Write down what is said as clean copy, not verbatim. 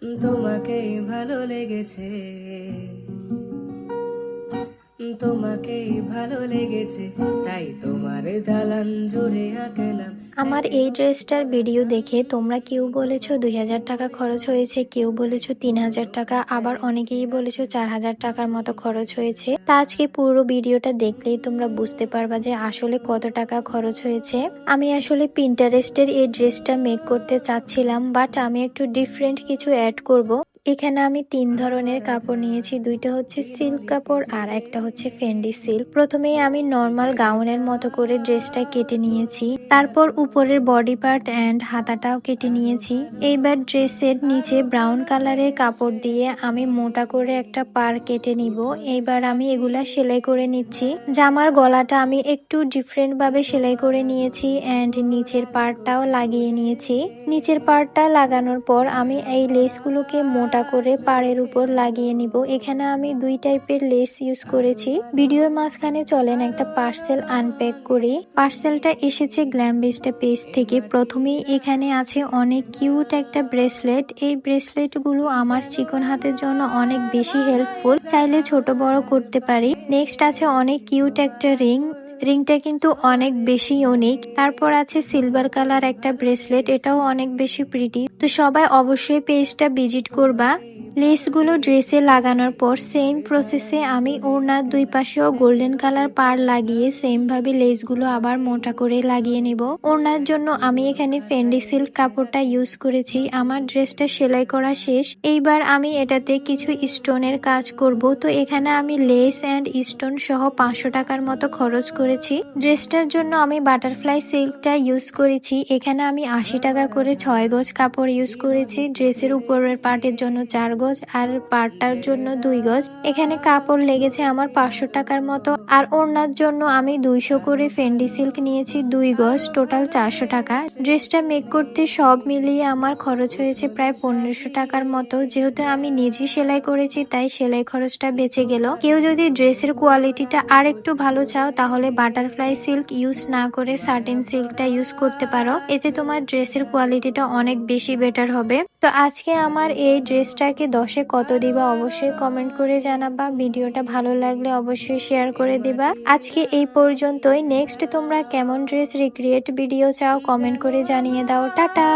তোমাকেই ভালো লেগেছে, তোমাকেই ভালো লেগেছে, তাই তোমার দালান জুড়ে আঁকলাম। আমার এই ড্রেসটার ভিডিও দেখে তোমরা কেউ বলেছো 2000 টাকা খরচ হয়েছে, কেউ বলেছো 3000 টাকা, আবার অনেকেই বলেছো 4000 টাকার মতো খরচ হয়েছে। তা আজকে পুরো ভিডিওটা দেখলেই তোমরা বুঝতে পারবা যে আসলে কত টাকা খরচ হয়েছে। আমি আসলে পিন্টারেস্টের এই ড্রেসটা মেক করতে চাচ্ছিলাম, বাট আমি একটু ডিফারেন্ট কিছু অ্যাড করব। এখানে আমি 3 ধরনের কাপড় নিয়েছি, দুইটা হচ্ছে সিল্ক কাপড় আর একটা হচ্ছে ফেন্ডি সিল্ক। প্রথমেই আমি নর্মাল গাউনের মতো করে ড্রেসটা কেটে নিয়েছি, তারপর উপরের বডি পার্ট এন্ড হাতাটাও কেটে নিয়েছি। এইবার ড্রেসের নিচে ব্রাউন কালারের কাপড় দিয়ে আমি মোটা করে একটা পার কেটে নিব। এইবার আমি এগুলা সেলাই করে নিচ্ছি। জামার গলাটা আমি একটু ডিফারেন্ট ভাবে সেলাই করে নিয়েছি এন্ড নিচের পার্টটাও লাগিয়ে নিয়েছি। নিচের পার্টটা লাগানোর পর আমি এই লেসগুলোকে মোটা করে পাড়ের উপর লাগিয়ে নিব। এখানে আমি 2 টাইপের লেস ইউজ করেছি। ভিডিওর মাঝখানে চলেন একটা পার্সেল আনপ্যাক করি। পার্সেলটা এসেছে গ্ল্যামবেস্টা পেজ থেকে। প্রথমেই এখানে আছে অনেক কিউট একটা ব্রেসলেট। এই ব্রেসলেট গুলো আমার চিকন হাতের জন্য অনেক বেশি হেল্পফুল, চাইলে ছোট বড় করতে পারি। নেক্সট আছে অনেক কিউট একটা রিংটা কিন্তু অনেক বেশি ইউনিক। তারপর আছে সিলভার কালার একটা ব্রেসলেট, এটাও অনেক বেশি প্রিটি। তো সবাই অবশ্যই পেজটা ভিজিট করবা। লেসগুলো ড্রেসে লাগানোর পর সেম প্রসেসে আমি ওড়নার 2 পাশেও গোল্ডেন কালার পার লাগিয়ে সেম ভাবে লেসগুলো আবার মোটা করে লাগিয়ে নিব। ওড়নার জন্য আমি এখানে ফেন্ডি সিল্ক কাপড়টা ইউজ করেছি। আমার ড্রেসটা সেলাই করা শেষ। এইবার আমি এটাতে কিছু স্টোনের কাজ করব। তো এখানে আমি লেস এন্ড স্টোন সহ 500 টাকার মতো খরচ করেছি। ড্রেসটার জন্য আমি বাটারফ্লাই সিল্কটা ইউজ করেছি। এখানে আমি 80 টাকা করে 6 গজ কাপড় ইউজ করেছি। ড্রেসের উপরের পার্টের জন্য 4 গজ আর পার্টটার জন্য 2 গজ। এখানে কাপড় লেগেছে আমার 500 টাকার মতো। আর ওড়নার জন্য আমি 200 করে ফেন্ডি সিল্ক নিয়েছি 2 গজ, টোটাল 400 টাকা। ড্রেসটা মেক করতে সব মিলিয়ে আমার খরচ হয়েছে প্রায় 1500 টাকার মতো। যেহেতু আমি নিজে সেলাই করেছি তাই সেলাই খরচটা বেঁচে গেল। কেউ যদি ড্রেসের কোয়ালিটিটা আর একটু ভালো চাও তাহলে বাটারফ্লাই সিল্ক ইউজ না করে সাটিন সিল্কটা ইউজ করতে পারো, এতে তোমার ড্রেসের কোয়ালিটিটা অনেক বেশি বেটার হবে। তো আজকে আমার এই ড্রেসটাকে 10-এ কত দিবা অবশ্যই কমেন্ট করে জানাবা। ভিডিওটা ভালো লাগলে অবশ্যই শেয়ার করে দিবা। আজকে এই পর্যন্তই। নেক্সট তোমরা কেমন ড্রেস রিক্রিয়েট ভিডিও চাও কমেন্ট করে জানিয়ে দাও। টাটা।